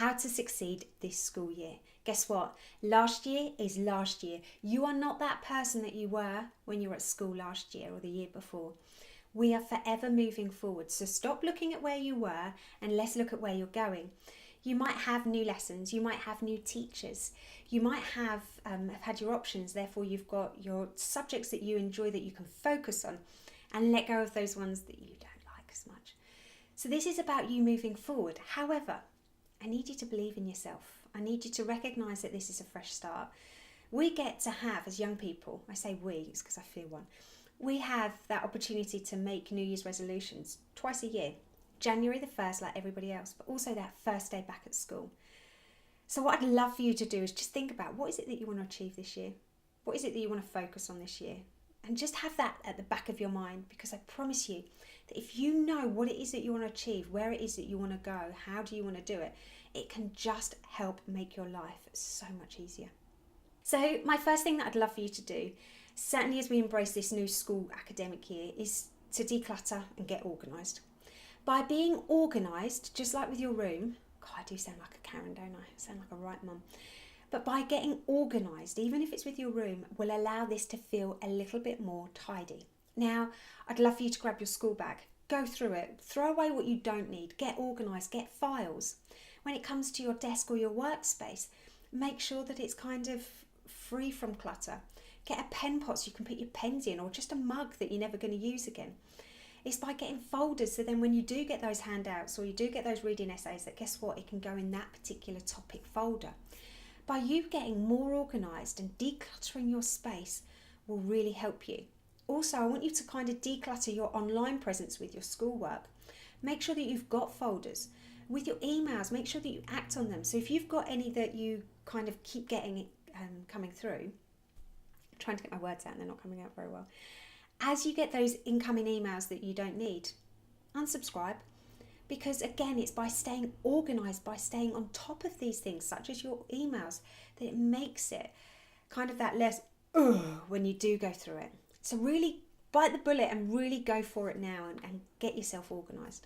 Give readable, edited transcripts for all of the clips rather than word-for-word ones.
how to succeed this school year. Guess what? Last year is last year. You are not that person that you were when you were at school last year or the year before. We are forever moving forward. So stop looking at where you were and let's look at where you're going. You might have new lessons, you might have new teachers, you might have had your options, therefore you've got your subjects that you enjoy that you can focus on and let go of those ones that you don't like as much. So this is about you moving forward. However, I need you to believe in yourself. I need you to recognise that this is a fresh start. We get to have, as young people, I say we, it's because I feel one, we have that opportunity to make New Year's resolutions twice a year. January the 1st, like everybody else, but also that first day back at school. So what I'd love for you to do is just think about, what is it that you want to achieve this year? What is it that you want to focus on this year? And just have that at the back of your mind, because I promise you that if you know what it is that you want to achieve, where it is that you want to go, how do you want to do it, it can just help make your life so much easier. So my first thing that I'd love for you to do, certainly as we embrace this new school academic year, is to declutter and get organised. By being organised, just like with your room, God, I do sound like a Karen, don't I? I sound like a right mum. But by getting organised, even if it's with your room, will allow this to feel a little bit more tidy. Now, I'd love for you to grab your school bag, go through it, throw away what you don't need, get organised, get files. When it comes to your desk or your workspace, make sure that it's kind of free from clutter. Get a pen pot so you can put your pens in, or just a mug that you're never going to use again. It's by getting folders, so then when you do get those handouts or you do get those reading essays, that guess what, it can go in that particular topic folder. By you getting more organised and decluttering your space will really help you. Also, I want you to kind of declutter your online presence with your schoolwork. Make sure that you've got folders. With your emails, make sure that you act on them. So if you've got any that you kind of keep getting coming through, I'm trying to get my words out and they're not coming out very well. As you get those incoming emails that you don't need, unsubscribe, because again, it's by staying organised, by staying on top of these things, such as your emails, that it makes it kind of that less when you do go through it. So really bite the bullet and really go for it now and get yourself organised.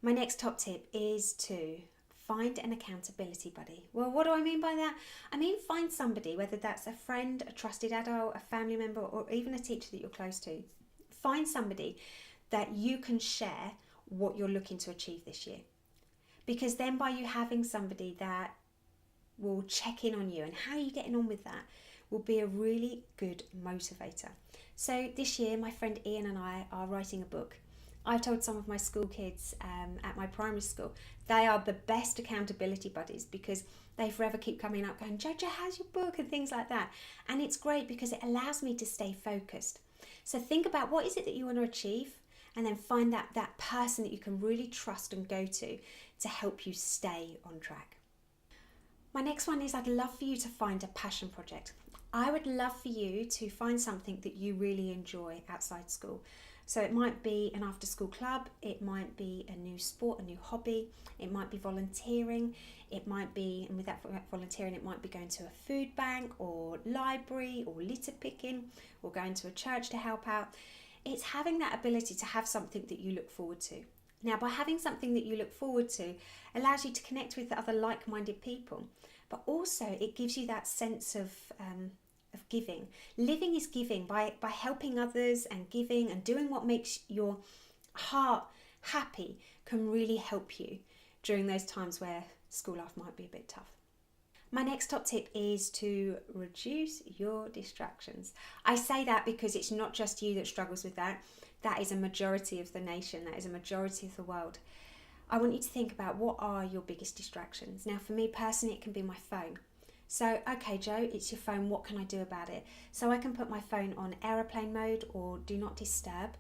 My next top tip is to find an accountability buddy. Well, what do I mean by that? I mean, find somebody, whether that's a friend, a trusted adult, a family member, or even a teacher that you're close to. Find somebody that you can share what you're looking to achieve this year. Because then by you having somebody that will check in on you and how you're getting on with that will be a really good motivator. So this year, my friend Ian and I are writing a book. I've told some of my school kids at my primary school, they are the best accountability buddies, because they forever keep coming up going, Jojo, how's your book, and things like that. And it's great because it allows me to stay focused. So think about, what is it that you want to achieve, and then find that person that you can really trust and go to help you stay on track. My next one is, I'd love for you to find a passion project. I would love for you to find something that you really enjoy outside school. So it might be an after school club, it might be a new sport, a new hobby, it might be volunteering, it might be, and with that volunteering, it might be going to a food bank or library or litter picking or going to a church to help out. It's having that ability to have something that you look forward to. Now, by having something that you look forward to allows you to connect with other like-minded people, but also it gives you that sense of giving. Living is giving. By helping others and giving and doing what makes your heart happy can really help you during those times where school life might be a bit tough. My next top tip is to reduce your distractions. I say that because it's not just you that struggles with that. That is a majority of the nation. That is a majority of the world. I want you to think about, what are your biggest distractions? Now, for me personally, it can be my phone. So, okay, Joe, it's your phone. What can I do about it? So I can put my phone on aeroplane mode or do not disturb.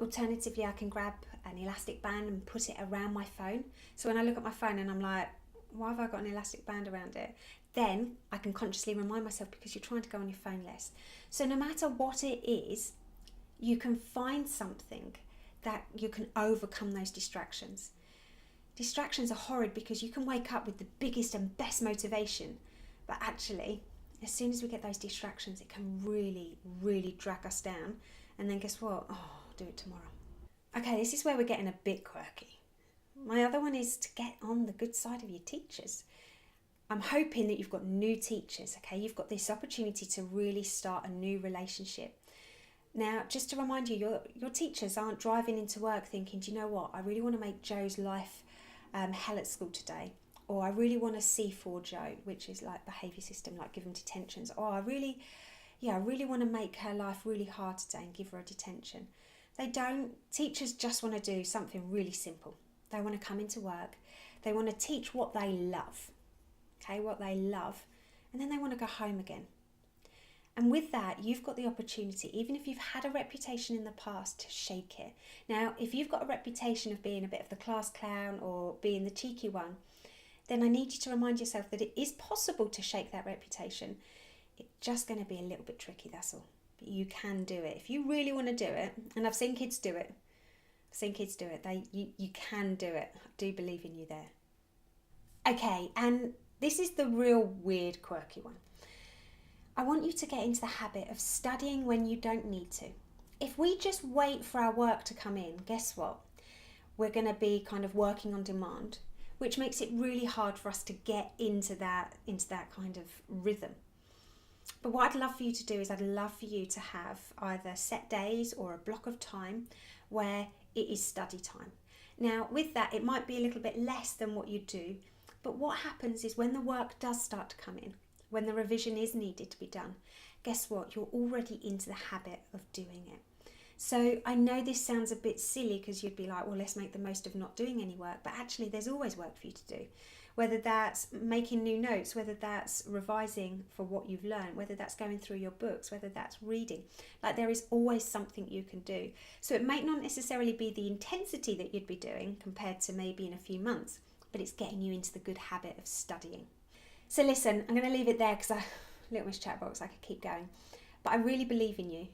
Alternatively, I can grab an elastic band and put it around my phone. So when I look at my phone and I'm like, why have I got an elastic band around it? Then I can consciously remind myself, because you're trying to go on your phone less. So no matter what it is, you can find something that you can overcome those distractions. Distractions are horrid because you can wake up with the biggest and best motivation, but actually, as soon as we get those distractions, it can really, really drag us down. And then guess what? Oh, I'll do it tomorrow. Okay, this is where we're getting a bit quirky. My other one is to get on the good side of your teachers. I'm hoping that you've got new teachers, okay? You've got this opportunity to really start a new relationship. Now, just to remind you, your teachers aren't driving into work thinking, do you know what, I really want to make Jo's life hell at school today. Or I really want to C4 Jo, which is like behaviour system, like give them detentions. Or I really want to make her life really hard today and give her a detention. They don't. Teachers just want to do something really simple. They want to come into work. They want to teach what they love. Okay, what they love. And then they want to go home again. And with that, you've got the opportunity, even if you've had a reputation in the past, to shake it. Now, if you've got a reputation of being a bit of the class clown or being the cheeky one, then I need you to remind yourself that it is possible to shake that reputation. It's just going to be a little bit tricky, that's all. But you can do it. If you really want to do it, and I've seen kids do it. You can do it. I do believe in you there. Okay, and this is the real weird, quirky one. I want you to get into the habit of studying when you don't need to. If we just wait for our work to come in, guess what? We're going to be kind of working on demand, which makes it really hard for us to get into that kind of rhythm. But what I'd love for you to do is I'd love for you to have either set days or a block of time where it is study time. Now, with that, it might be a little bit less than what you do, but what happens is when the work does start to come in, when the revision is needed to be done, guess what? You're already into the habit of doing it. So I know this sounds a bit silly because you'd be like, well, let's make the most of not doing any work. But actually, there's always work for you to do. Whether that's making new notes, whether that's revising for what you've learned, whether that's going through your books, whether that's reading. Like, there is always something you can do. So it might not necessarily be the intensity that you'd be doing compared to maybe in a few months, but it's getting you into the good habit of studying. So listen, I'm going to leave it there because Little Miss Chatbox, I could keep going. But I really believe in you.